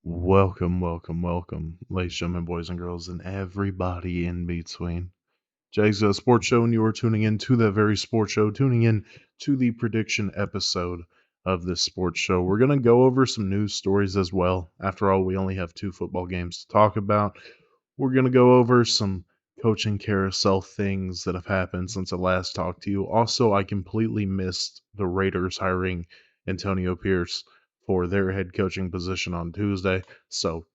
Welcome, ladies, gentlemen, boys and girls, and everybody in between. Jay's Sports Show, and you are tuning in to that very sports show, tuning in to the prediction episode of this sports show. We're going to go over some news stories as well. After all, we only have two football games to talk about. We're going to go over some coaching carousel things that have happened since I last talked to you. Also, I completely missed the Raiders hiring Antonio Pierce for their head coaching position on Tuesday. So,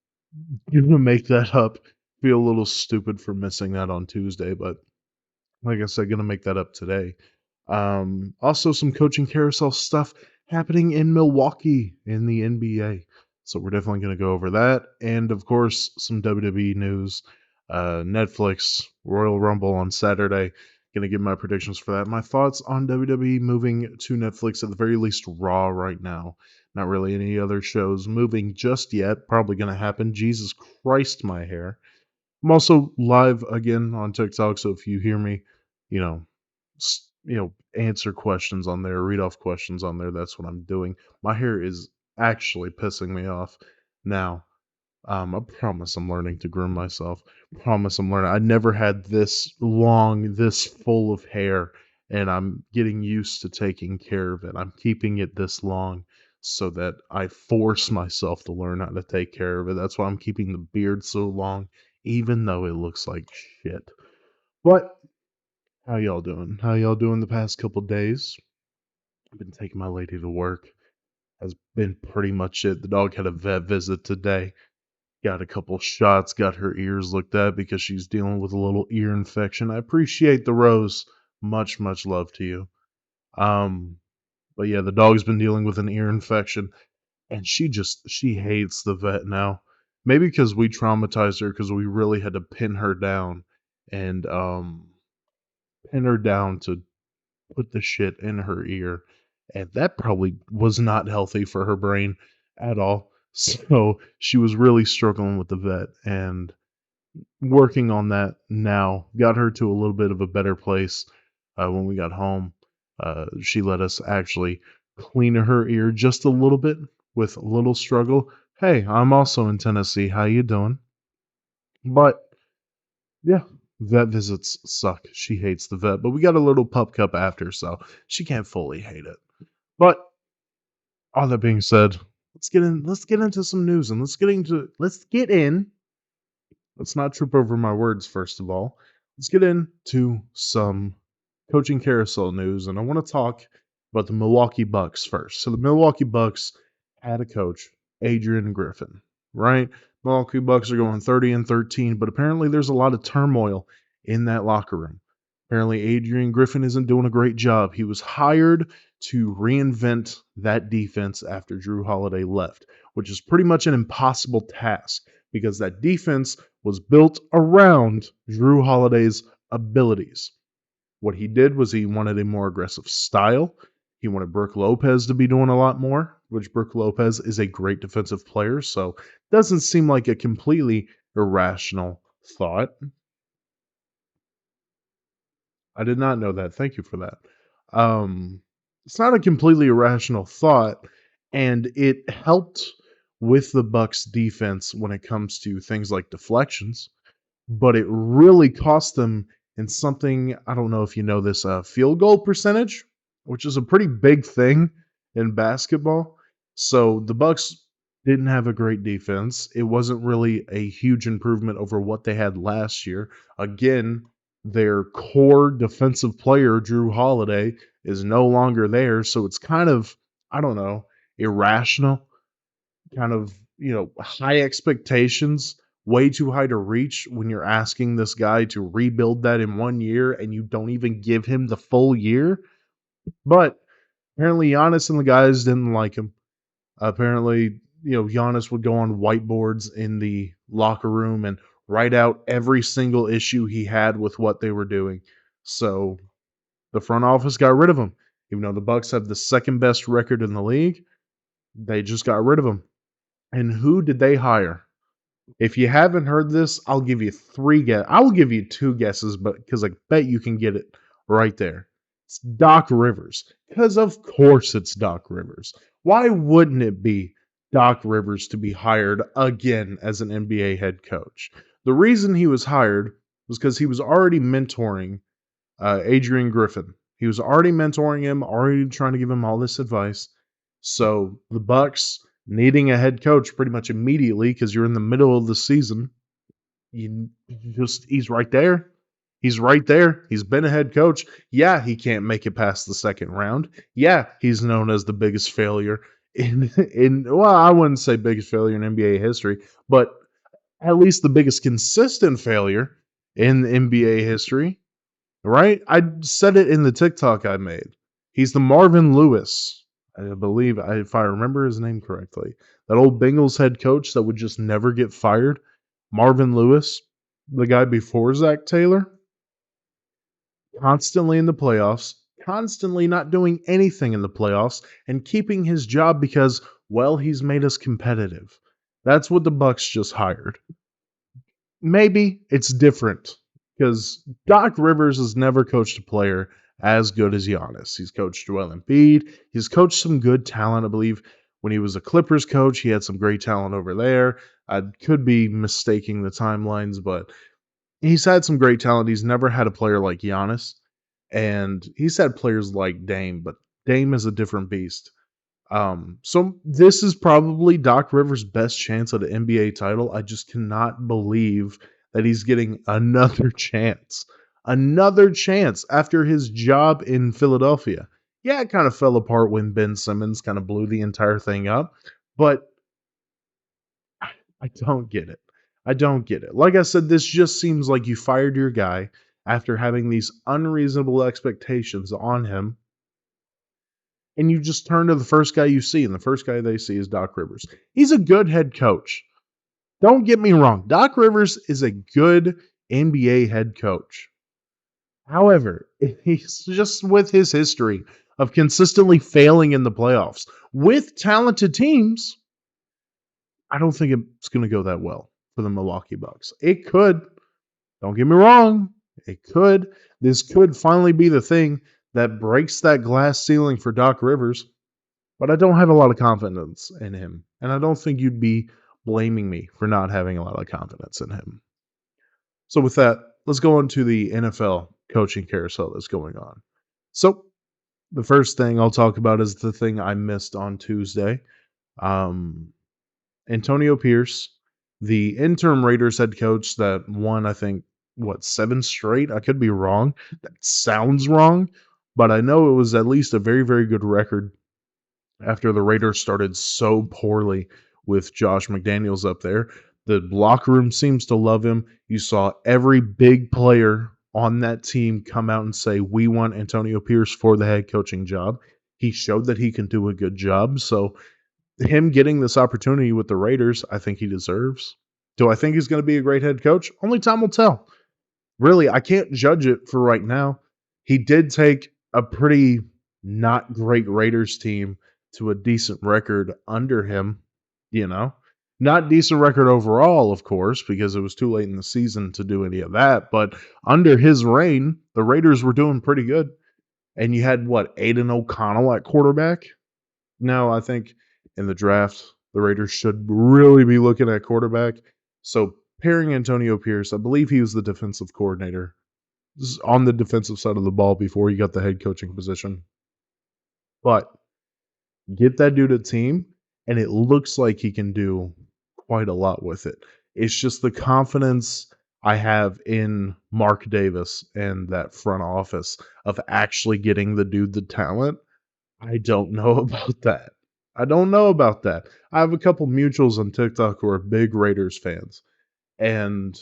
going to make that up. Feel a little stupid for missing that on Tuesday, but like I said, going to make that up today. Also, some coaching carousel stuff happening in Milwaukee in the NBA. So we're definitely going to go over that. And of course, some WWE news. Netflix, Royal Rumble on Saturday. Going to give my predictions for that. My thoughts on WWE moving to Netflix, at the very least, Raw right now. Not really any other shows moving just yet. Probably going to happen. Jesus Christ, my hair. I'm also live again on TikTok, so if you hear me, you know, answer questions on there, read off questions on there, that's what I'm doing. My hair is actually pissing me off now. I promise I'm learning to groom myself. Promise I'm learning. I never had this long, this full of hair, and I'm getting used to taking care of it. I'm keeping it this long so that I force myself to learn how to take care of it. That's why I'm keeping the beard so long, even though it looks like shit. But how y'all doing? How y'all doing the past couple days? I've been taking my lady to work. Has been pretty much it. The dog had a vet visit today. Got a couple shots, got her ears looked at because she's dealing with a little ear infection. I appreciate the rose. Much, much love to you. Um, but yeah, the dog's been dealing with an ear infection, and she hates the vet now. Maybe because we traumatized her because we really had to and pin her down to put the shit in her ear, and that probably was not healthy for her brain at all. So she was really struggling with the vet, and working on that now. Got her to a little bit of a better place when we got home. She let us actually clean her ear just a little bit with a little struggle. Hey, I'm also in Tennessee. How you doing? But yeah, vet visits suck. She hates the vet, but we got a little pup cup after, so she can't fully hate it. But all that being said, let's get in. Let's get into some news, and let's get in. Let's not trip over my words, first of all. Let's get into some coaching carousel news, and I want to talk about the Milwaukee Bucks first. So the Milwaukee Bucks had a coach, Adrian Griffin, right? Milwaukee Bucks are going 30 and 13, but apparently there's a lot of turmoil in that locker room. Apparently Adrian Griffin isn't doing a great job. He was hired to reinvent that defense after Drew Holiday left, which is pretty much an impossible task because that defense was built around Drew Holiday's abilities. What he did was he wanted a more aggressive style. He wanted Brook Lopez to be doing a lot more, which Brook Lopez is a great defensive player, so doesn't seem like a completely irrational thought. I did not know that. Thank you for that. It's not a completely irrational thought, and it helped with the Bucks defense when it comes to things like deflections, but it really cost them in something. I don't know if you know this, field goal percentage, which is a pretty big thing in basketball. So the Bucks didn't have a great defense. It wasn't really a huge improvement over what they had last year. Again, their core defensive player, Drew Holiday, is no longer there. So it's kind of, I don't know, irrational, kind of, high expectations, way too high to reach when you're asking this guy to rebuild that in 1 year and you don't even give him the full year. But apparently Giannis and the guys didn't like him. Apparently, Giannis would go on whiteboards in the locker room and write out every single issue he had with what they were doing. So the front office got rid of him. Even though the Bucks have the second best record in the league, they just got rid of him. And who did they hire? If you haven't heard this, I'll give you three guess. I will give you two guesses, but because I bet you can get it right there. It's Doc Rivers. Because of course it's Doc Rivers. Why wouldn't it be Doc Rivers to be hired again as an NBA head coach. The reason he was hired was because he was already mentoring Adrian Griffin. He was already mentoring him, already trying to give him all this advice. So the Bucks needing a head coach pretty much immediately because you're in the middle of the season. He's right there. He's right there. He's been a head coach. Yeah, he can't make it past the second round. Yeah, he's known as the biggest failure in well, I wouldn't say biggest failure in NBA history, but at least the biggest consistent failure in NBA history. Right? I said it in the TikTok I made. He's the Marvin Lewis, I believe, if I remember his name correctly. That old Bengals head coach that would just never get fired. Marvin Lewis, the guy before Zach Taylor, constantly in the playoffs, constantly not doing anything in the playoffs, and keeping his job because, well, he's made us competitive. That's what the Bucks just hired. Maybe it's different because Doc Rivers has never coached a player as good as Giannis. He's coached Joel Embiid. He's coached some good talent. I believe when he was a Clippers coach, he had some great talent over there. I could be mistaking the timelines, but he's had some great talent. He's never had a player like Giannis, and he's had players like Dame, but Dame is a different beast. So this is probably Doc Rivers' best chance at an NBA title. I just cannot believe that he's getting another chance. Another chance after his job in Philadelphia. Yeah, it kind of fell apart when Ben Simmons kind of blew the entire thing up, but I don't get it. I don't get it. Like I said, this just seems like you fired your guy after having these unreasonable expectations on him, and you just turn to the first guy you see, and the first guy they see is Doc Rivers. He's a good head coach. Don't get me wrong. Doc Rivers is a good NBA head coach. However, he's just with his history of consistently failing in the playoffs with talented teams, I don't think it's going to go that well for the Milwaukee Bucks. It could. Don't get me wrong. It could. This could finally be the thing that breaks that glass ceiling for Doc Rivers. But I don't have a lot of confidence in him. And I don't think you'd be blaming me for not having a lot of confidence in him. So with that, let's go on to the NFL coaching carousel that's going on. So the first thing I'll talk about is the thing I missed on Tuesday. Antonio Pierce, the interim Raiders head coach that won, I think, 7 straight? I could be wrong. That sounds wrong, but I know it was at least a very, very good record after the Raiders started so poorly with Josh McDaniels up there. The locker room seems to love him. You saw every big player on that team come out and say, we want Antonio Pierce for the head coaching job. He showed that he can do a good job. So him getting this opportunity with the Raiders, I think he deserves. Do I think he's going to be a great head coach? Only time will tell. Really, I can't judge it for right now. He did take a pretty not great Raiders team to a decent record under him, you know. Not decent record overall, of course, because it was too late in the season to do any of that. But under his reign, the Raiders were doing pretty good. And you had, Aiden O'Connell at quarterback? No, I think in the draft, the Raiders should really be looking at quarterback. So pairing Antonio Pierce, I believe he was the defensive coordinator on the defensive side of the ball before he got the head coaching position. But get that dude a team, and it looks like he can do quite a lot with it. It's just the confidence I have in Mark Davis and that front office of actually getting the dude the talent. I don't know about that. I don't know about that. I have a couple mutuals on TikTok who are big Raiders fans, and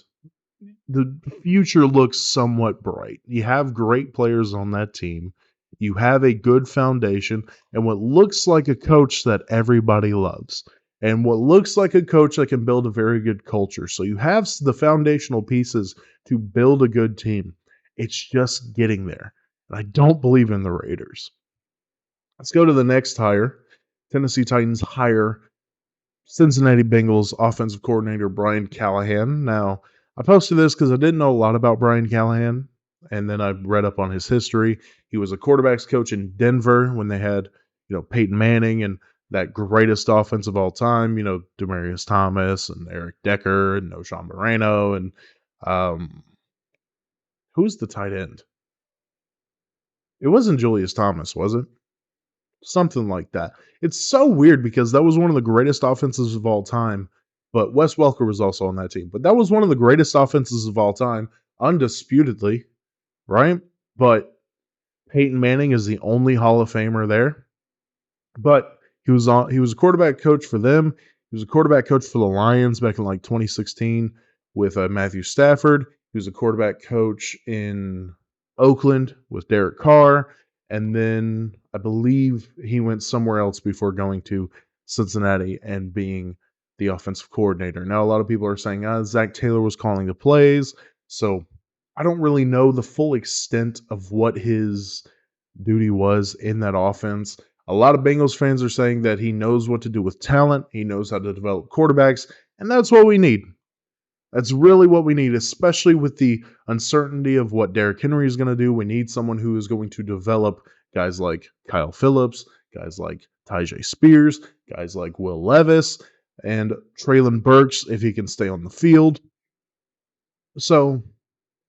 the future looks somewhat bright. You have great players on that team. You have a good foundation and what looks like a coach that everybody loves. And what looks like a coach that can build a very good culture. So you have the foundational pieces to build a good team. It's just getting there. And I don't believe in the Raiders. Let's go to the next hire. Tennessee Titans hire Cincinnati Bengals offensive coordinator Brian Callahan. Now, I posted this because I didn't know a lot about Brian Callahan, and then I read up on his history. He was a quarterbacks coach in Denver when they had, Peyton Manning, and that greatest offense of all time, Demaryius Thomas and Eric Decker and O'Shawn Moreno and um, who's the tight end? It wasn't Julius Thomas, was it? Something like that. It's so weird because that was one of the greatest offenses of all time. But Wes Welker was also on that team. But that was one of the greatest offenses of all time, undisputedly, right? But Peyton Manning is the only Hall of Famer there. But he was a quarterback coach for them. He was a quarterback coach for the Lions back in like 2016 with Matthew Stafford. He was a quarterback coach in Oakland with Derek Carr. And then I believe he went somewhere else before going to Cincinnati and being the offensive coordinator. Now, a lot of people are saying, Zach Taylor was calling the plays. So I don't really know the full extent of what his duty was in that offense. A lot of Bengals fans are saying that he knows what to do with talent. He knows how to develop quarterbacks. And that's what we need. That's really what we need, especially with the uncertainty of what Derrick Henry is going to do. We need someone who is going to develop guys like Kyle Phillips, guys like Tyjae Spears, guys like Will Levis, and Treylon Burks if he can stay on the field. So,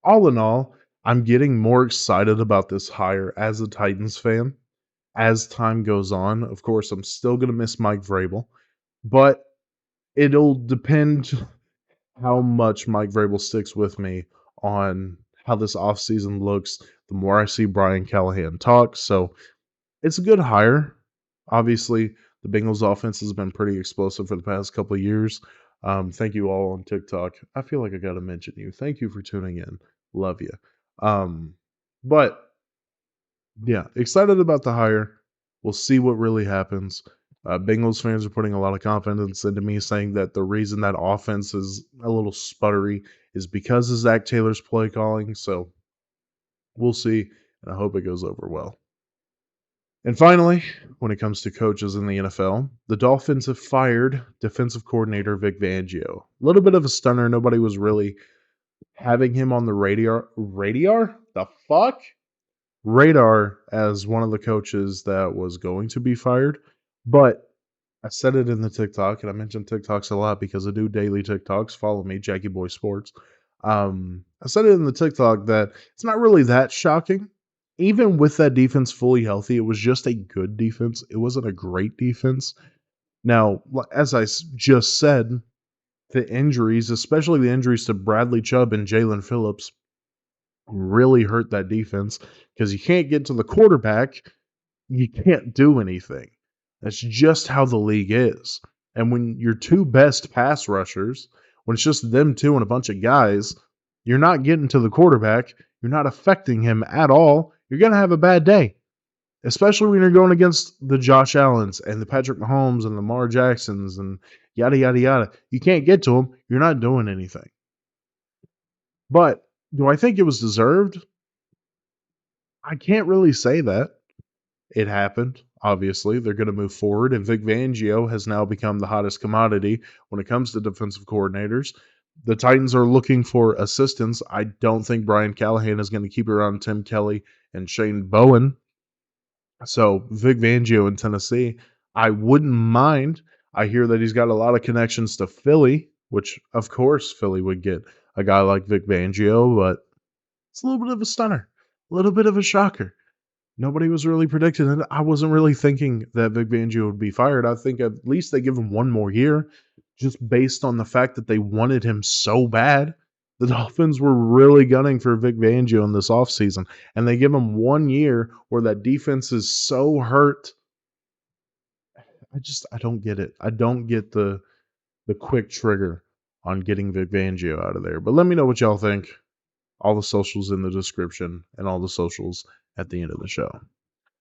all in all, I'm getting more excited about this hire as a Titans fan as time goes on. Of course, I'm still going to miss Mike Vrabel, but it'll depend how much Mike Vrabel sticks with me on how this offseason looks the more I see Brian Callahan talk. So it's a good hire. Obviously, the Bengals offense has been pretty explosive for the past couple of years. Thank you all on TikTok. I feel like I got to mention you. Thank you for tuning in. Love you. But yeah, excited about the hire. We'll see what really happens. Bengals fans are putting a lot of confidence into me, saying that the reason that offense is a little sputtery is because of Zach Taylor's play calling. So we'll see, and I hope it goes over well. And finally, when it comes to coaches in the NFL, the Dolphins have fired defensive coordinator Vic Fangio. A little bit of a stunner. Nobody was really having him on the radar. Radar? The fuck? Radar as one of the coaches that was going to be fired. But I said it in the TikTok, and I mention TikToks a lot because I do daily TikToks. Follow me, JackieBoySports. I said it in the TikTok that it's not really that shocking. Even with that defense fully healthy, it was just a good defense. It wasn't a great defense. Now, as I just said, the injuries, especially the injuries to Bradley Chubb and Jalen Phillips, really hurt that defense because you can't get to the quarterback, you can't do anything. That's just how the league is. And when your two best pass rushers, when it's just them two and a bunch of guys, you're not getting to the quarterback, you're not affecting him at all, you're going to have a bad day. Especially when you're going against the Josh Allens and the Patrick Mahomes and the Lamar Jacksons and yada, yada, yada. You can't get to them, you're not doing anything. But do I think it was deserved? I can't really say that. It happened, obviously. They're going to move forward, and Vic Fangio has now become the hottest commodity when it comes to defensive coordinators. The Titans are looking for assistants. I don't think Brian Callahan is going to keep around Tim Kelly and Shane Bowen. So Vic Fangio in Tennessee, I wouldn't mind. I hear that he's got a lot of connections to Philly, which, of course, Philly would get a guy like Vic Fangio, but it's a little bit of a stunner, a little bit of a shocker. Nobody was really predicting it. I wasn't really thinking that Vic Fangio would be fired. I think at least they give him one more year, just based on the fact that they wanted him so bad. The Dolphins were really gunning for Vic Fangio in this offseason, and they give him 1 year where that defense is so hurt. I don't get it. I don't get the quick trigger on getting Vic Fangio out of there. But let me know what y'all think. All the socials in the description and all the socials at the end of the show.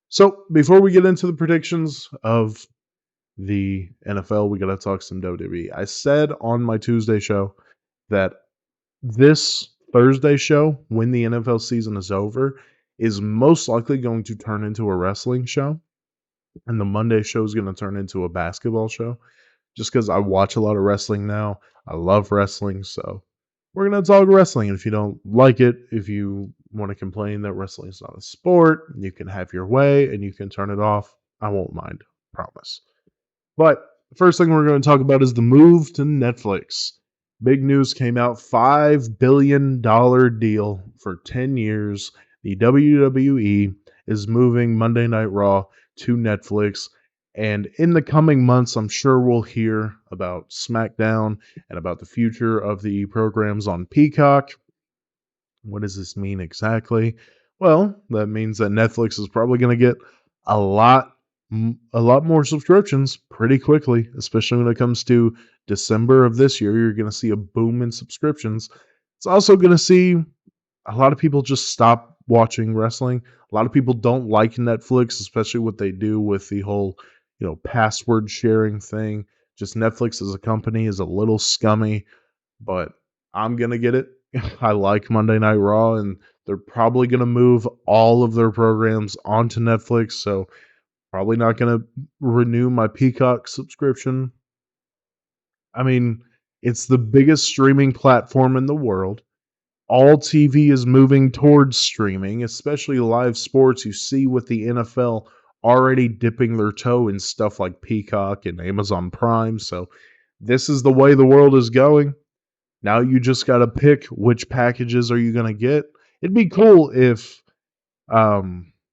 So before we get into the predictions of the NFL, we got to talk some WWE. I said on my Tuesday show that this Thursday show, when the NFL season is over, is most likely going to turn into a wrestling show. And the Monday show is going to turn into a basketball show. Just because I watch a lot of wrestling now. I love wrestling, so we're going to talk wrestling. And if you don't like it, if you want to complain that wrestling is not a sport, you can have your way and you can turn it off. I won't mind. Promise. But the first thing we're going to talk about is the move to Netflix. Big news came out, $5 billion deal for 10 years. The WWE is moving Monday Night Raw to Netflix. And in the coming months, I'm sure we'll hear about SmackDown and about the future of the programs on Peacock. What does this mean exactly? Well, that means that Netflix is probably going to get a lot a lot more subscriptions pretty quickly, especially when it comes to December of this year. You're going to see a boom in subscriptions. It's also going to see a lot of people just stop watching wrestling. A lot of people don't like Netflix, especially what they do with the whole, password sharing thing. Just Netflix as a company is a little scummy, but I'm gonna get it. I like Monday Night Raw, and they're probably gonna move all of their programs onto Netflix, so probably not gonna renew my Peacock subscription. I mean, it's the biggest streaming platform in the world. All TV is moving towards streaming, especially live sports. You see with the NFL already dipping their toe in stuff like Peacock and Amazon Prime, so this is the way the world is going. Now you just got to pick which packages are you going to get. It'd be cool if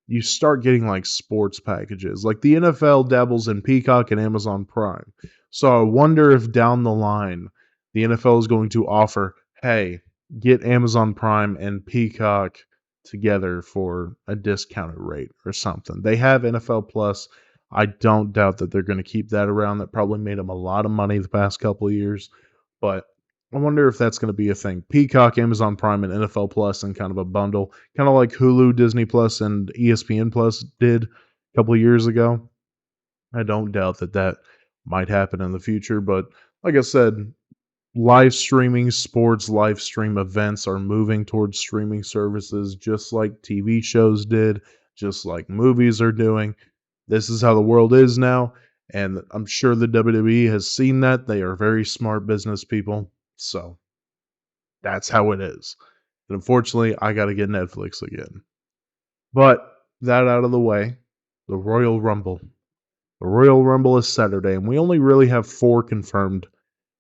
you start getting like sports packages. Like the NFL dabbles in Peacock and Amazon Prime. So I wonder if down the line the NFL is going to offer, hey, get Amazon Prime and Peacock together for a discounted rate or something. They have NFL Plus. I don't doubt that they're going to keep that around. That probably made them a lot of money the past couple of years. But I wonder if that's going to be a thing. Peacock, Amazon Prime, and NFL Plus in kind of a bundle, kind of like Hulu, Disney Plus, and ESPN Plus did a couple of years ago. I don't doubt that that might happen in the future, but like I said, live streaming sports, live stream events are moving towards streaming services just like TV shows did, just like movies are doing. This is how the world is now, and I'm sure the WWE has seen that. They are very smart business people, so that's how it is. And unfortunately, I got to get Netflix again. But that out of the way, the Royal Rumble. The Royal Rumble is Saturday, and we only really have 4 confirmed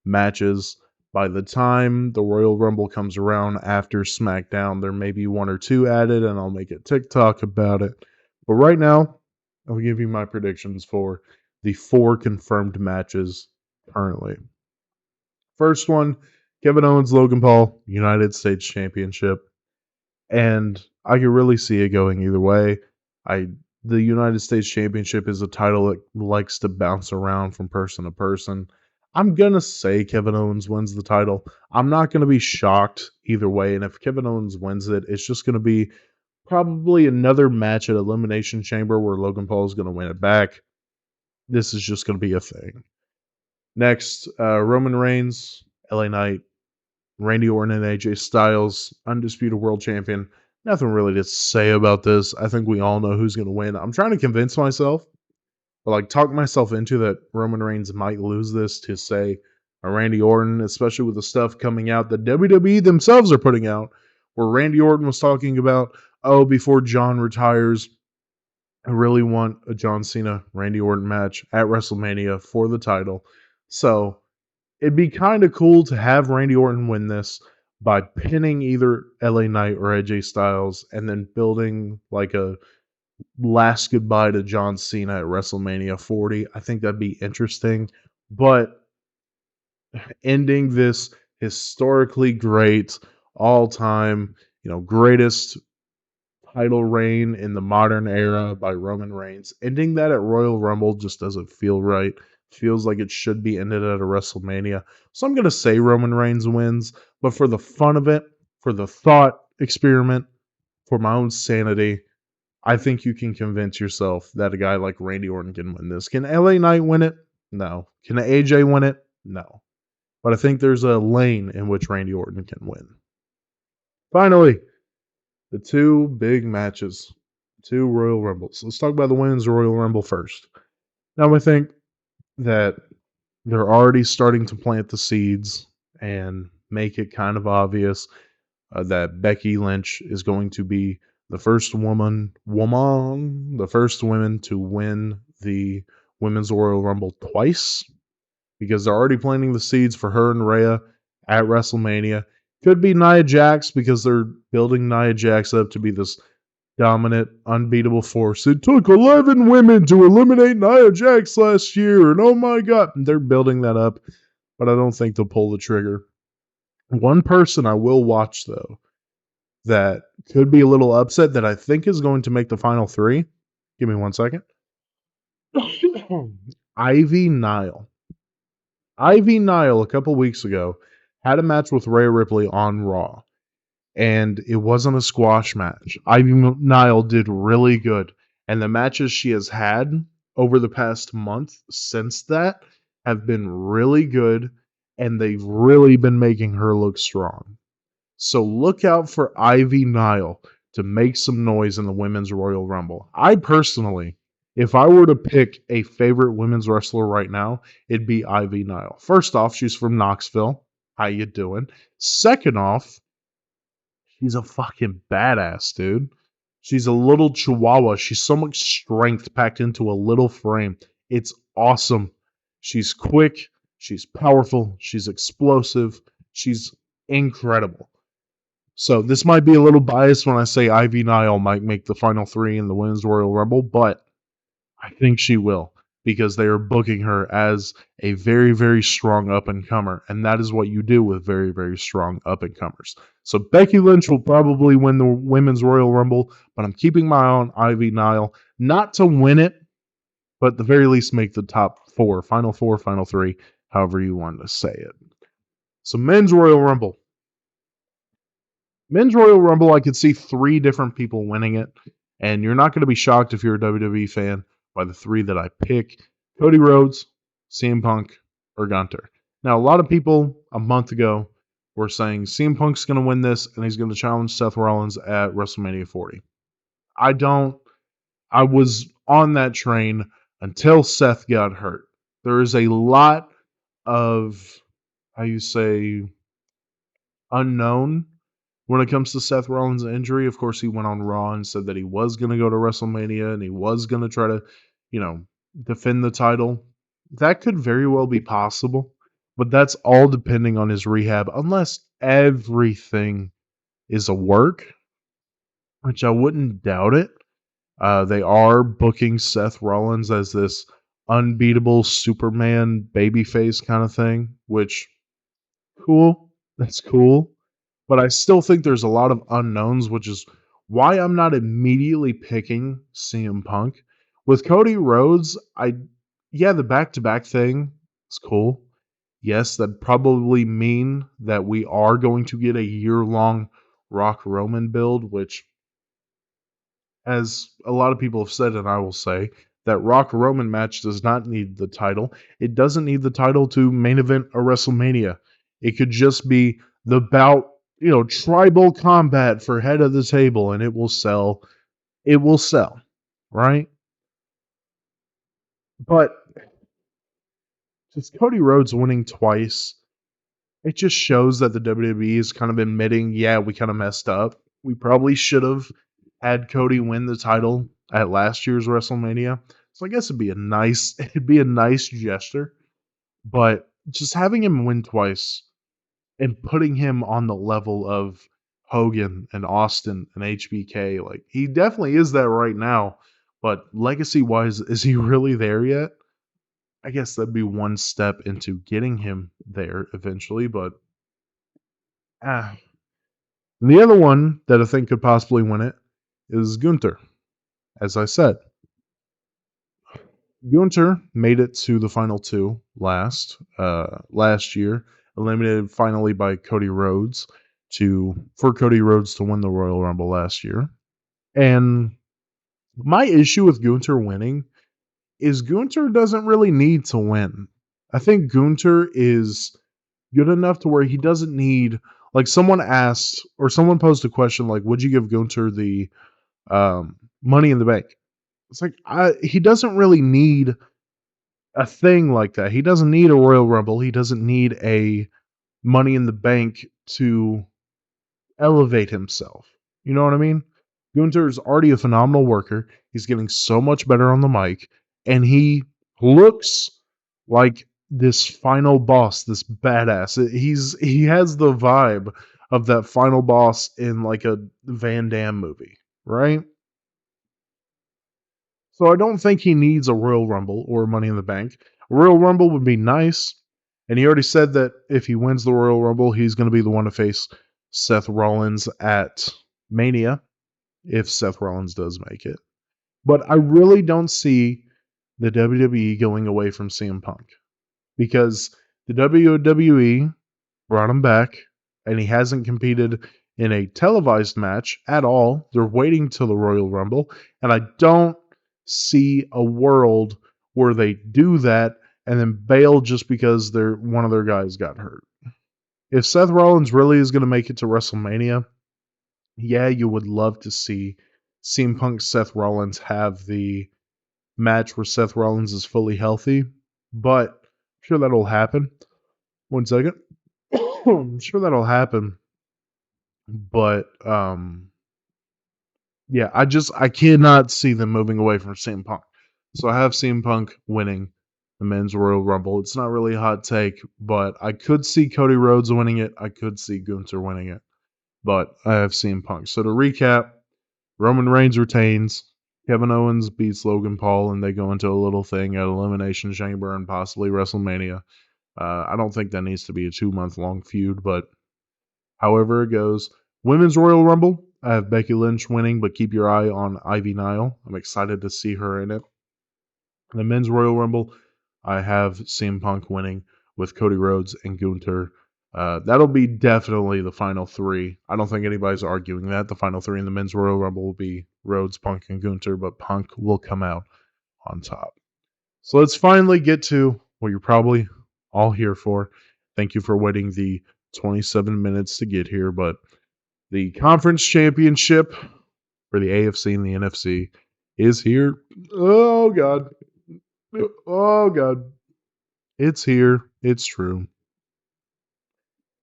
matches. By the time the Royal Rumble comes around after SmackDown, there may be 1 or 2 added, and I'll make a TikTok about it. But right now, I'll give you my predictions for the 4 confirmed matches currently. First one, Kevin Owens, Logan Paul, United States Championship. And I could really see it going either way. I The United States Championship is a title that likes to bounce around from person to person. I'm gonna say Kevin Owens wins the title. I'm not gonna be shocked either way, and if Kevin Owens wins it, it's just gonna be probably another match at Elimination Chamber where Logan Paul is gonna win it back. This is just gonna be a thing. Next, Roman Reigns, LA Knight, Randy Orton and AJ Styles, undisputed world champion. Nothing really to say about this. I think we all know who's going to win. I'm trying to convince myself, or like talk myself into that Roman Reigns might lose this to say a Randy Orton, especially with the stuff coming out that WWE themselves are putting out, where Randy Orton was talking about, oh, before John retires, I really want a John Cena Randy Orton match at WrestleMania for the title. So it'd be kind of cool to have Randy Orton win this by pinning either LA Knight or AJ Styles and then building like a last goodbye to John Cena at WrestleMania 40. I think that'd be interesting. But ending this historically great, all time, greatest title reign in the modern era by Roman Reigns. Ending that at Royal Rumble just doesn't feel right. Feels like it should be ended at a WrestleMania. So I'm going to say Roman Reigns wins, but for the fun of it, for the thought experiment, for my own sanity, I think you can convince yourself that a guy like Randy Orton can win this. Can LA Knight win it? No. Can AJ win it? No. But I think there's a lane in which Randy Orton can win. Finally, the 2 big matches, 2 Royal Rumbles. Let's talk about the women's Royal Rumble first. Now, I think that they're already starting to plant the seeds and make it kind of obvious that Becky Lynch is going to be the first woman, the first woman to win the Women's Royal Rumble twice because they're already planting the seeds for her and Rhea at WrestleMania. Could be Nia Jax because they're building Nia Jax up to be this dominant, unbeatable force. It took 11 women to eliminate Nia Jax last year, and oh my god, they're building that up, but I don't think they'll pull the trigger. One person I will watch, though, that could be a little upset that I think is going to make the final three. Give me 1 second. Ivy Nile. Ivy Nile, a couple weeks ago, had a match with Rhea Ripley on Raw, and it wasn't a squash match. Ivy Nile did really good, and the matches she has had over the past month since that have been really good, and they've really been making her look strong. So look out for Ivy Nile to make some noise in the Women's Royal Rumble. I personally, if I were to pick a favorite women's wrestler right now, it'd be Ivy Nile. First off, she's from Knoxville. How you doing? Second off, she's a fucking badass, dude. She's a little chihuahua. She's so much strength packed into a little frame. It's awesome. She's quick. She's powerful. She's explosive. She's incredible. So this might be a little biased when I say Ivy Nile might make the final three in the Women's Royal Rumble, but I think she will because they are booking her as a very, very strong up-and-comer, and that is what you do with very, very strong up-and-comers. So Becky Lynch will probably win the Women's Royal Rumble, but I'm keeping my eye on Ivy Nile, not to win it, but at the very least make the top four, final three, however you want to say it. So Men's Royal Rumble. Men's Royal Rumble, I could see three different people winning it, and you're not going to be shocked if you're a WWE fan by the three that I pick: Cody Rhodes, CM Punk, or Gunther. Now, a lot of people a month ago were saying CM Punk's going to win this, and he's going to challenge Seth Rollins at WrestleMania 40. I was on that train until Seth got hurt. There is a lot of, how you say, unknown when it comes to Seth Rollins' injury. Of course, he went on Raw and said that he was going to go to WrestleMania and he was going to try to, defend the title. That could very well be possible, but that's all depending on his rehab, unless everything is a work, which I wouldn't doubt it. They are booking Seth Rollins as this unbeatable Superman babyface kind of thing, which, cool. That's cool. But I still think there's a lot of unknowns, which is why I'm not immediately picking CM Punk. With Cody Rhodes, the back-to-back thing is cool. Yes, that'd probably mean that we are going to get a year-long Rock Roman build, which, as a lot of people have said, and I will say, that Rock Roman match does not need the title. It doesn't need the title to main event a WrestleMania. It could just be the bout, tribal combat for head of the table, and it will sell. It will sell, right? But just Cody Rhodes winning twice, it just shows that the WWE is kind of admitting, yeah, we kind of messed up. We probably should have had Cody win the title at last year's WrestleMania. So I guess it'd be a nice gesture. But just having him win twice and putting him on the level of Hogan and Austin and HBK, like, he definitely is that right now. But legacy-wise, is he really there yet? I guess that'd be one step into getting him there eventually, but And the other one that I think could possibly win it is Gunther. As I said, Gunther made it to the final two last year, eliminated finally by Cody Rhodes for Cody Rhodes to win the Royal Rumble last year. And my issue with Gunther winning is Gunther doesn't really need to win. I think Gunther is good enough to where he doesn't need, like, someone asked, or someone posed a question like, would you give Gunther the Money in the Bank? It's like, he doesn't really need a thing like that. He doesn't need a Royal Rumble. He doesn't need a Money in the Bank to elevate himself. You know what I mean? Gunther is already a phenomenal worker. He's getting so much better on the mic, and he looks like this final boss, this badass. He has the vibe of that final boss in like a Van Damme movie, right? So I don't think he needs a Royal Rumble or Money in the Bank. A Royal Rumble would be nice, and he already said that if he wins the Royal Rumble, he's going to be the one to face Seth Rollins at Mania, if Seth Rollins does make it. But I really don't see the WWE going away from CM Punk because the WWE brought him back, and he hasn't competed in a televised match at all. They're waiting till the Royal Rumble, and I don't see a world where they do that and then bail just because one of their guys got hurt. If Seth Rollins really is going to make it to WrestleMania, yeah, you would love to see CM Punk Seth Rollins have the match where Seth Rollins is fully healthy, but I'm sure that'll happen. One second. I'm sure that'll happen. But yeah, I cannot see them moving away from CM Punk. So I have CM Punk winning the men's Royal Rumble. It's not really a hot take, but I could see Cody Rhodes winning it. I could see Gunther winning it. But I have CM Punk. So to recap, Roman Reigns retains. Kevin Owens beats Logan Paul, and they go into a little thing at Elimination Chamber and possibly WrestleMania. I don't think that needs to be a 2-month long feud, but however it goes. Women's Royal Rumble, I have Becky Lynch winning, but keep your eye on Ivy Nile. I'm excited to see her in it. The Men's Royal Rumble, I have CM Punk winning with Cody Rhodes and Gunther. That'll be definitely the final three. I don't think anybody's arguing that. The final three in the Men's Royal Rumble will be Rhodes, Punk, and Gunther, but Punk will come out on top. So let's finally get to what you're probably all here for. Thank you for waiting the 27 minutes to get here, but the conference championship for the AFC and the NFC is here. Oh, God. Oh, God. It's here. It's true.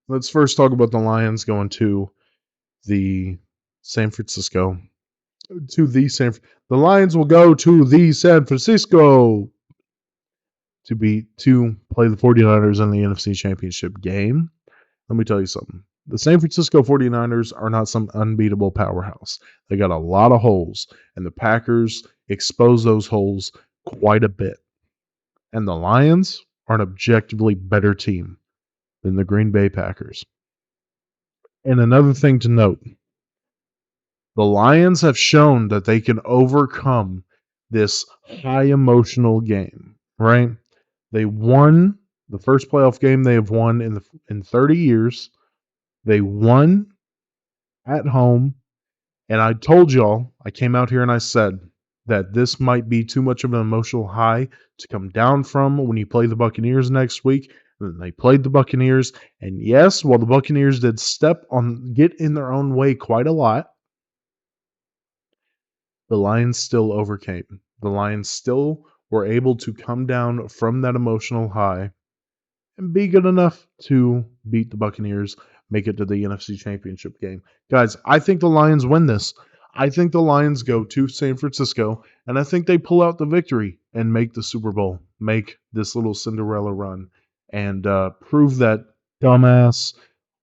Let's first talk about the Lions going to the San Francisco. The Lions will go to the San Francisco to play the 49ers in the NFC Championship game. Let me tell you something. The San Francisco 49ers are not some unbeatable powerhouse. They got a lot of holes, and the Packers expose those holes quite a bit. And the Lions are an objectively better team than the Green Bay Packers. And another thing to note, the Lions have shown that they can overcome this high emotional game, right? They won the first playoff game they have won in 30 years. They won at home. And I told y'all, I came out here and I said that this might be too much of an emotional high to come down from when you play the Buccaneers next week. And they played the Buccaneers. And yes, while the Buccaneers did get in their own way quite a lot, the Lions still overcame. The Lions still were able to come down from that emotional high and be good enough to beat the Buccaneers, make it to the NFC Championship game. Guys, I think the Lions win this. I think the Lions go to San Francisco, and I think they pull out the victory and make the Super Bowl, make this little Cinderella run, and prove that dumbass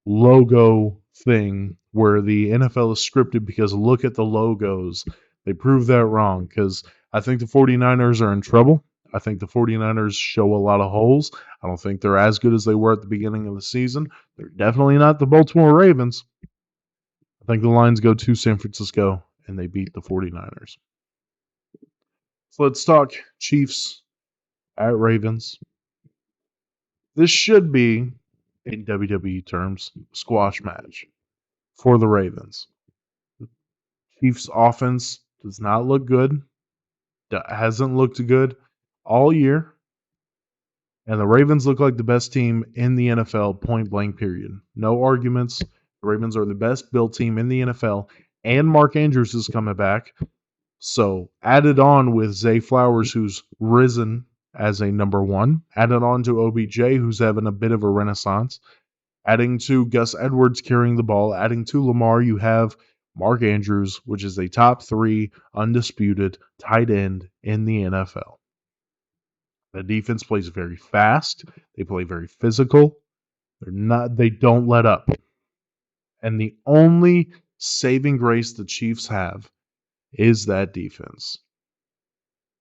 logo thing where the NFL is scripted because look at the logos. They prove that wrong because I think the 49ers are in trouble. I think the 49ers show a lot of holes. I don't think they're as good as they were at the beginning of the season. They're definitely not the Baltimore Ravens. I think the Lions go to San Francisco and they beat the 49ers. So let's talk Chiefs at Ravens. This should be, in WWE terms, squash match for the Ravens. The Chiefs' offense does not look good. Hasn't looked good all year. And the Ravens look like the best team in the NFL, point blank, period. No arguments. The Ravens are the best built team in the NFL. And Mark Andrews is coming back. So added on with Zay Flowers, who's risen as a number one. Added on to OBJ, who's having a bit of a renaissance. Adding to Gus Edwards carrying the ball. Adding to Lamar, you have Mark Andrews, which is a top 3 undisputed tight end in the NFL. The defense plays very fast. They play very physical. They don't let up. And the only saving grace the Chiefs have is that defense.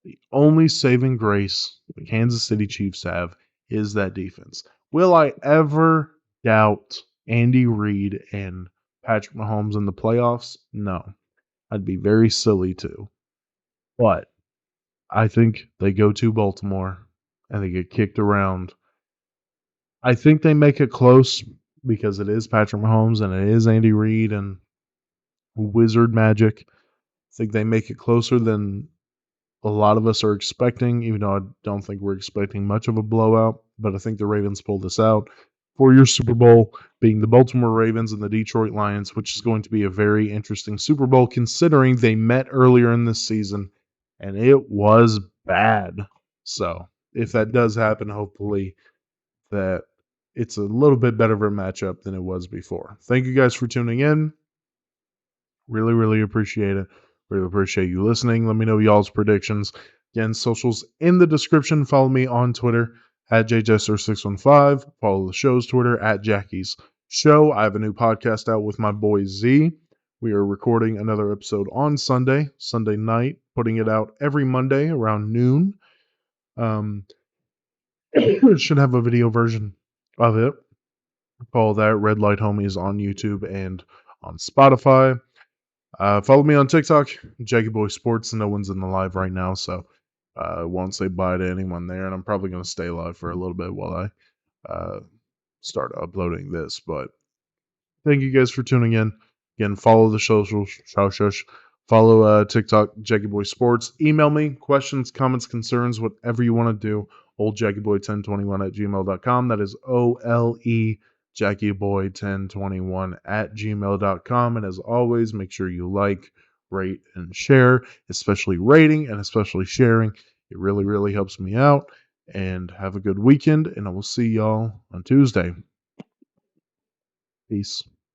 The only saving grace the Kansas City Chiefs have is that defense. Will I ever doubt Andy Reid and Patrick Mahomes in the playoffs? No. I'd be very silly to. But I think they go to Baltimore and they get kicked around. I think they make it close because it is Patrick Mahomes and it is Andy Reid and Wizard Magic. I think they make it closer than a lot of us are expecting, even though I don't think we're expecting much of a blowout. But I think the Ravens pull this out for your Super Bowl, being the Baltimore Ravens and the Detroit Lions, which is going to be a very interesting Super Bowl considering they met earlier in this season and it was bad. So if that does happen, hopefully that it's a little bit better of a matchup than it was before. Thank you guys for tuning in. Really, really appreciate it. Really appreciate you listening. Let me know y'all's predictions. Again, socials in the description. Follow me on Twitter at JJester615. Follow the show's Twitter at Jackie's Show. I have a new podcast out with my boy Z. We are recording another episode on Sunday night, putting it out every Monday around noon. Should have a video version of it. Follow that Red Light Homies on YouTube and on Spotify. Follow me on TikTok, JackieBoySports. No one's in the live right now, so I won't say bye to anyone there. And I'm probably going to stay live for a little bit while I start uploading this. But thank you guys for tuning in. Again, follow the socials. Follow TikTok, JackieBoySports. Email me questions, comments, concerns, whatever you want to do. OldJackieBoy1021 at gmail.com. That is OLE JackieBoy1021 at gmail.com. And as always, make sure you like, rate, and share, especially rating and especially sharing. It really, really helps me out. And have a good weekend, and I will see y'all on Tuesday. Peace.